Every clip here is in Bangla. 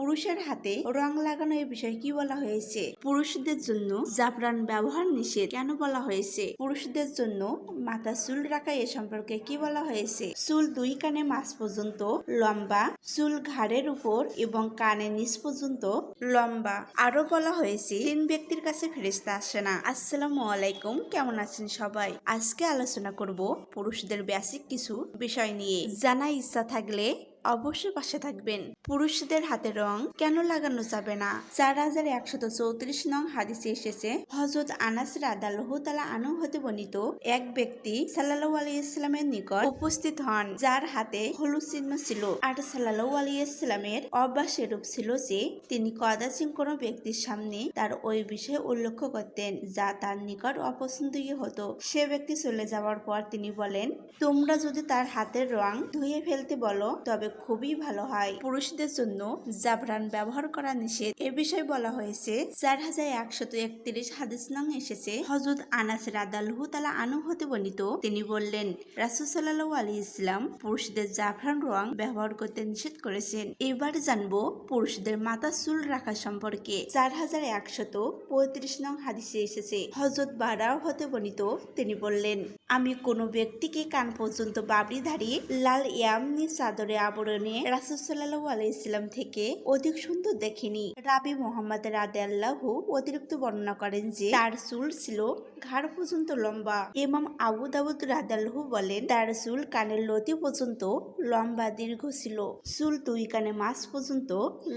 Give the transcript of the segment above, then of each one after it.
পুরুষের হাতে রং লাগানো এই বিষয়ে কি বলা হয়েছে? পুরুষদের জন্য জাফরান ব্যবহার নিষেধ কেন বলা হয়েছে? পুরুষদের জন্য মাথা চুল রাখা এ সম্পর্কে কি বলা হয়েছে? চুল দুই কানে মাঝ পর্যন্ত লম্বা, চুল ঘাড়ের উপর এবং কানের নিচ পর্যন্ত লম্বা। আরো বলা হয়েছে তিন ব্যক্তির কাছে ফেরেশতা আসে না। আসসালামু আলাইকুম, কেমন আছেন সবাই? আজকে আলোচনা করব পুরুষদের বেসিক কিছু বিষয় নিয়ে। জানার ইচ্ছা থাকলে অবশ্যই পাশে থাকবেন। পুরুষদের হাতে রং কেন লাগানো যাবে না? 4134 নং হাদিসে এসেছে, হযরত আনাস রাদিয়াল্লাহু তাআলা আনহু হতে বর্ণিত, এক ব্যক্তি সাল্লাল্লাহু আলাইহি ওয়াসাল্লামের নিকট উপস্থিত হন, যার হাতে হলুদ চিহ্ন ছিল। আর সাল্লাল্লাহু আলাইহি ওয়াসাল্লামের অভ্যাস এরূপ ছিল যে তিনি কদাচিৎ কোনো ব্যক্তির সামনে তার ওই বিষয়ে উল্লেখ করতেন যা তার নিকট অপছন্দনীয় হতো। সে ব্যক্তি চলে যাওয়ার পর তিনি বলেন, তোমরা যদি তার হাতের রং ধুয়ে ফেলতে বলো তবে খুবই ভালো হয়। পুরুষদের জন্য জাফরান ব্যবহার করা নিষেধ এ বিষয়ে বলা হয়েছে। 4131 হাদিস নং এসেছে, হযরত আনাস রাদিয়াল্লাহু তাআলা আনহু হতে বর্ণিত, তিনি বললেন, রাসূল সাল্লাল্লাহু আলাইহি ওয়াসাল্লাম পুরুষদের জাফরান রং ব্যবহার করতে নিষেধ করেছেন। এবার জানবো পুরুষদের মাথা চুল রাখা সম্পর্কে। 4135 নং হাদিসে এসেছে, হযরত বারা হতে বর্ণিত, তিনি বললেন, আমি কোনো ব্যক্তিকে কান পর্যন্ত বাবরিধারী লাল ইয়ামনি চাদরে আবরণে রাসূল সাল্লাল্লাহু আলাইহি ওয়াসাল্লাম থেকে অধিক সুন্দর দেখিনি। রাবি মুহাম্মদ রাদিয়াল্লাহু অতিরিক্ত বর্ণনা করেন যে তার চুল ছিল ঘাড় পর্যন্ত লম্বা। ইমাম আবু দাউদ রাদিয়াল্লাহু বলেন, তার চুল কানের লতি পর্যন্ত লম্বা দীর্ঘ ছিল। চুল দুই কানে মাঝ পর্যন্ত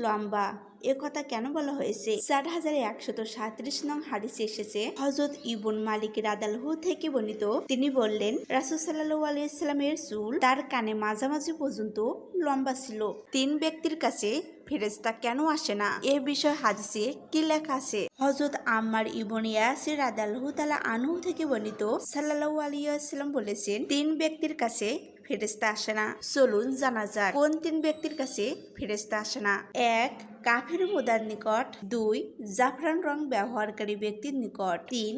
লম্বা। এ কথা কেন বলা হয়েছে? 4137 নং হাদিসে এসেছে, হযরত ইবন মালিক রাদিয়াল্লাহু থেকে বর্ণিত, তিনি বললেন, রাসূল সাল্লাল্লাহু আলাইহি ওয়াসাল্লামের চুল তার কানে মাঝামাঝি পর্যন্ত লম্বা ছিল। তিন ব্যক্তির কাছে ফেরেশতা কেন আসে না এ বিষয়ে হাদিসে কি লেখা আছে? হযরত আম্মার ইবন ইয়াসির রাদিয়াল্লাহু তাআলা আনহু থেকে বর্ণিত, সাল্লাল্লাহু আলাইহি ওয়াসাল্লাম বলেছেন, তিন ব্যক্তির কাছে ফেরেশতা আসে না। চলুন জানা যাক কোন তিন ব্যক্তির কাছে ফেরেশতা আসে না। 1. কাফির মুদার নিকট। 2. জাফরান রং ব্যবহারকারী ব্যক্তির নিকট। 3.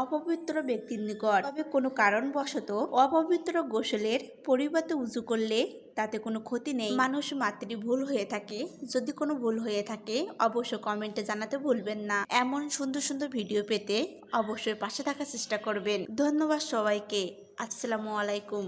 অপবিত্র ব্যক্তির নিকট। তবে কোনো কারণবশত অপবিত্র গোসলের পরিবর্তে উযু করলে তাতে কোনো ক্ষতি নেই। মানুষ মাত্রই ভুল হয়ে থাকে। যদি কোনো ভুল হয়ে থাকে অবশ্যই কমেন্টে জানাতে ভুলবেন না। এমন সুন্দর সুন্দর ভিডিও পেতে অবশ্যই পাশে থাকার চেষ্টা করবেন। ধন্যবাদ সবাইকে। আসসালামু আলাইকুম।